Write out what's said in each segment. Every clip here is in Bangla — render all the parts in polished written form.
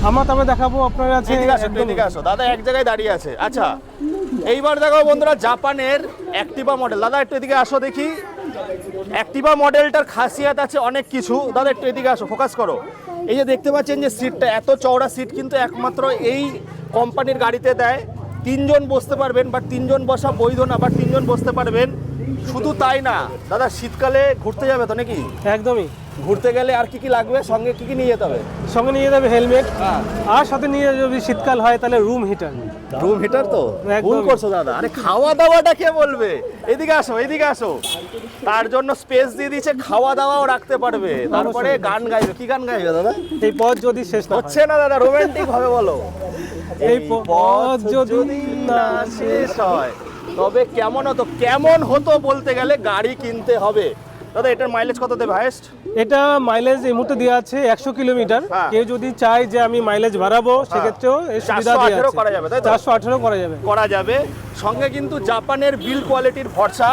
আমরা তবে দেখাবো আপনার কাছে। এদিকে আসো দাদা, এক জায়গায় দাঁড়িয়ে আছে। আচ্ছা এইবার দেখো বন্ধুরা জাপানের অ্যাক্টিভা মডেল। দাদা একটু এদিকে আসো দেখি। অ্যাক্টিভা মডেলটার খাসিয়াত আছে অনেক কিছু। দাদা একটু এদিকে আসো, ফোকাস করো। এই যে দেখতে পাচ্ছেন যে সিটটা, এত চওড়া সিট কিন্তু একমাত্র এই কোম্পানির গাড়িতে দেয়। 3 জন বসতে পারবেন, বাট 3 জন বসা বৈধ না, বাট 3 জন বসতে পারবেন। শুধু তাই না দাদা, শীতকালে ঘুরতে যাবে তো নাকি? একদমই। ঘুরতে গেলে আর কি কি লাগবে, সঙ্গে কি কি নিয়ে যেতে হবে? সঙ্গে নিয়ে যাবে হেলমেট, আর সাথে নিয়ে যদি শীতকাল হয় তাহলে রুম হিটার। রুম হিটার তো ভুল করছো দাদা। আরে খাওয়া দাওয়াটা কে বলবে? এদিকে আসো, এদিকে আসো। তার জন্য স্পেস দিয়ে দিয়েছে, খাওয়া দাওয়াও রাখতে পারবে। তারপরে গান গাইবে। কি গান গাইবে দাদা? এই পথ যদি শেষ না হচ্ছে না দাদা, রোমান্টিক ভাবে বলো। এই পথ যদি না শেষ হয় তবে কেমন হতো বলতে গেলে গাড়ি কিনতে হবে। দাদা এটার মাইলেজ কত দেবে হাইয়েস্ট? এটা মাইলেজ এই মুহূর্তে দেওয়া আছে 100 কিলোমিটার। কেউ যদি চায় যে আমি মাইলেজ বাড়াবো সেক্ষেত্রেও এই সুবিধা দেওয়া আছে। 418 করা যাবে, তাই তো? 418 করা যাবে। সঙ্গে কিন্তু জাপানের বিল কোয়ালিটির ভরসা,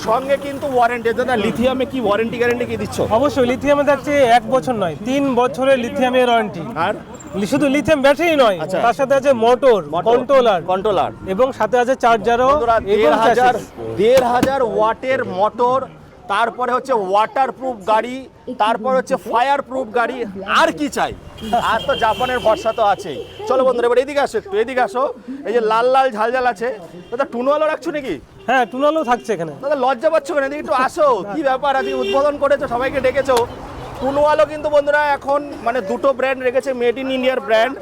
সঙ্গে কিন্তু ওয়ারেন্টি। দাদা লিথিয়ামে কি ওয়ারেন্টি গ্যারান্টি কি দিচ্ছ? অবশ্যই লিথিয়ামে থাকছে 1 বছর নয় 3 বছরের লিথিয়ামের ওয়ারেন্টি। আর শুধু লিথিয়াম ব্যাটারি নয়, তার সাথে আছে মোটর, কন্ট্রোলার এবং সাথে আছে চার্জারও। 1500 ওয়াটের মোটর, তারপরে হচ্ছে ওয়াটারপ্রুফ গাড়ি, তারপর হচ্ছে ফায়ার প্রুফ গাড়ি। আর কি চাই? আর তো জাপানের ভরসা তো আছেই। চলো বন্ধুরা এবার এদিকে আসো, একটু এদিকে আসো। এই যে লাল লাল ঝালঝাল আছে, দাদা টুনওয়ালা রাখছো নাকি? হ্যাঁ, টুনওয়ালাও থাকছে এখানে। দাদা লজ্জা পাচ্ছ কেন? এদিকে একটু আসো। কি ব্যাপার, আজকে উদ্বোধন করেছো, সবাইকে ডেকেছো। টুনওয়ালো কিন্তু বন্ধুরা এখন মানে দুটো ব্র্যান্ড রেখেছে, মেড ইন ইন্ডিয়ার ব্র্যান্ড।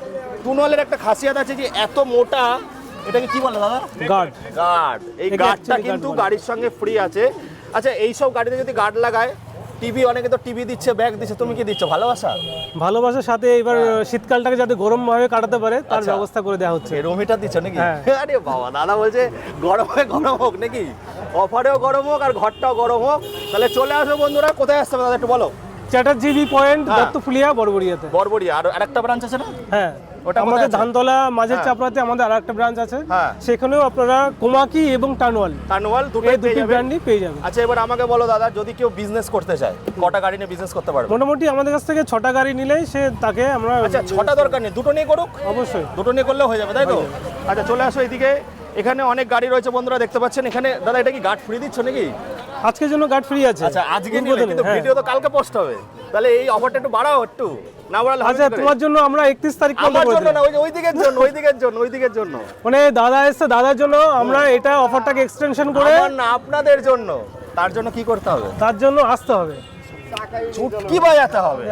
টুনওয়ালের একটা খাসিয়াত আছে যে এত মোটা, এটাকে কি বলে দাদা? গার্ড। এই গার্ডটা কিন্তু গাড়ির সঙ্গে ফ্রি আছে। আচ্ছা এইসব গাড়িতে যদি গার্ড লাগায়, টিভি, অনেকে তো টিভি দিচ্ছে, ব্যাগ দিচ্ছে, তুমি কি দিচ্ছ? ভালোবাসার সাথে এবার শীতকালটাকে যাতে গরম ভাবে কাটাতে পারে তার ব্যবস্থা করে দেওয়া হচ্ছে। রুম হিটার দিচ্ছ নাকি? আরে বাবা, দাদা বলছে গরমে গরম হোক নাকি, অফারেও গরম হোক আর ঘরটাও গরম হোক। তাহলে চলে আসো বন্ধুরা। কোথায় আসতে হবে দাদা একটু বলো? চ্যাটার্জি পয়েন্ট, দত্তফুলিয়া, বড়বড়িয়াতে। আর আরেকটা ব্রাঞ্চ আছে না? হ্যাঁ, ওটা আমাদের ধানতলা মাঝের চাপড়াতে আমাদের আরেকটা ব্রাঞ্চ আছে। সেখানেও আপনারা কোমাকি এবং টানওয়াল দুটোই ব্র্যান্ডই পেয়ে যাবেন। আচ্ছা এবার আমাকে বলো দাদা, যদি কেউ বিজনেস করতে চায়, কটা গাড়ি নিয়ে বিজনেস করতে পারবে? মোটামুটি আমাদের কাছ থেকে 6টা গাড়ি নিলেই তাকে আমরা। আচ্ছা 6টা দরকার নেই, দুটো নিয়ে করুক? অবশ্যই, দুটো নিয়ে করলেও হয়ে যাবে, তাই তো? আচ্ছা চলে আসো এদিকে। এখানে অনেক গাড়ি রয়েছে বন্ধুরা, দেখতে পাচ্ছেন। এখানে দাদা এটা কি গার্ড ফ্রি দিচ্ছ নাকি? আজকের জন্য গার্ড ফ্রি আছে। আচ্ছা আজকে নিলে, কিন্তু ভিডিও তো কালকে পোস্ট হবে। তাহলে এই অফারটা একটু বাড়াও, একটু না বাড়ালে হবে? আচ্ছা তোমার জন্য আমরা 31 তারিখ পর্যন্ত। আমার জন্য না, ওইদিকের জন্য মানে দাদা এসে, দাদার জন্য আমরা এটা অফারটাকে এক্সটেনশন করে। না, আপনাদের জন্য। তার জন্য কি করতে হবে? তার জন্য আসতে হবে, চুটকি বাজাতে হবে।